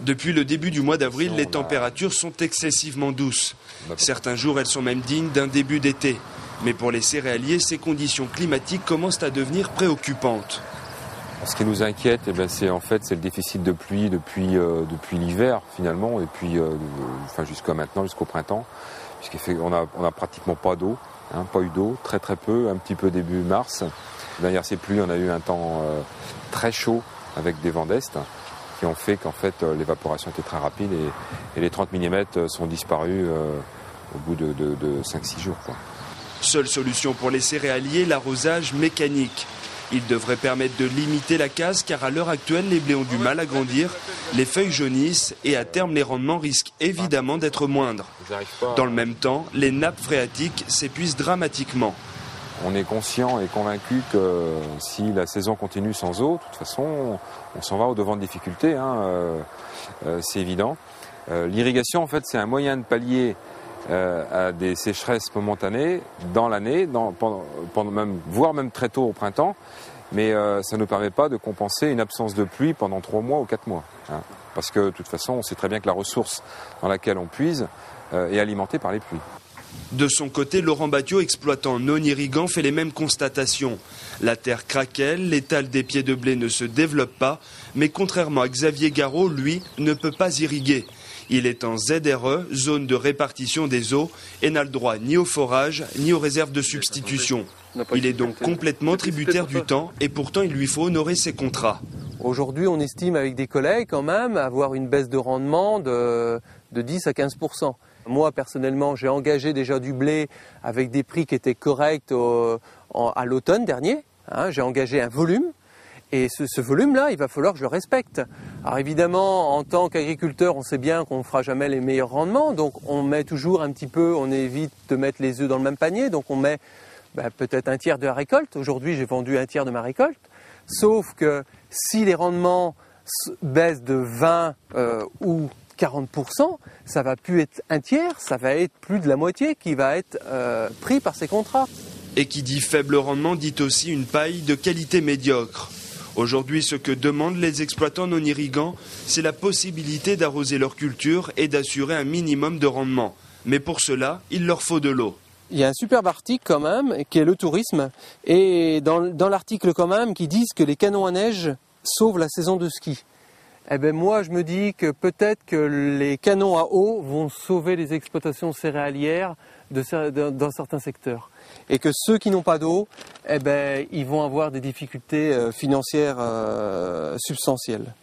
Depuis le début du mois d'avril, les températures sont excessivement douces. Certains jours, elles sont même dignes d'un début d'été. Mais pour les céréaliers, ces conditions climatiques commencent à devenir préoccupantes. Ce qui nous inquiète, c'est le déficit de pluie depuis l'hiver finalement, et puis jusqu'à maintenant, jusqu'au printemps, puisqu'on n'a pratiquement pas d'eau, pas eu d'eau, très très peu, un petit peu début mars. Derrière ces pluies, on a eu un temps très chaud avec des vents d'est qui ont fait qu'en fait l'évaporation était très rapide et les 30 mm sont disparus au bout de 5-6 jours, quoi. Seule solution pour les céréaliers, l'arrosage mécanique. Il devrait permettre de limiter la casse car à l'heure actuelle, les blés ont du mal à grandir, les feuilles jaunissent et à terme, les rendements risquent évidemment d'être moindres. Dans le même temps, les nappes phréatiques s'épuisent dramatiquement. On est conscient et convaincu que si la saison continue sans eau, de toute façon, on s'en va au-devant de difficultés, c'est évident. L'irrigation, en fait, c'est un moyen de pallier à des sécheresses momentanées dans l'année, voire même très tôt au printemps, mais ça ne nous permet pas de compenser une absence de pluie pendant 3 mois ou 4 mois. Parce que de toute façon, on sait très bien que la ressource dans laquelle on puise est alimentée par les pluies. De son côté, Laurent Battiot, exploitant non irrigant, fait les mêmes constatations. La terre craquelle, l'étal des pieds de blé ne se développe pas, mais contrairement à Xavier Garot, lui, ne peut pas irriguer. Il est en ZRE, zone de répartition des eaux, et n'a le droit ni au forage, ni aux réserves de substitution. Il est donc complètement tributaire du temps, et pourtant il lui faut honorer ses contrats. Aujourd'hui, on estime avec des collègues quand même avoir une baisse de rendement de 10 à 15%. Moi, personnellement, j'ai engagé déjà du blé avec des prix qui étaient corrects à l'automne dernier. J'ai engagé un volume. Et ce volume-là, il va falloir que je le respecte. Alors évidemment, en tant qu'agriculteur, on sait bien qu'on ne fera jamais les meilleurs rendements. Donc on met toujours un petit peu, on évite de mettre les œufs dans le même panier. Donc on met peut-être un tiers de la récolte. Aujourd'hui, j'ai vendu un tiers de ma récolte. Sauf que si les rendements baissent de 20 ou 40%, ça va plus être un tiers, ça va être plus de la moitié qui va être pris par ces contrats. Et qui dit faible rendement dit aussi une paille de qualité médiocre. Aujourd'hui, ce que demandent les exploitants non irrigants, c'est la possibilité d'arroser leur culture et d'assurer un minimum de rendement. Mais pour cela, il leur faut de l'eau. Il y a un superbe article quand même, qui est le tourisme, et dans l'article quand même, qui disent que les canons à neige sauvent la saison de ski. Eh bien moi, je me dis que peut-être que les canons à eau vont sauver les exploitations céréalières dans certains secteurs. Et que ceux qui n'ont pas d'eau, ils vont avoir des difficultés financières substantielles.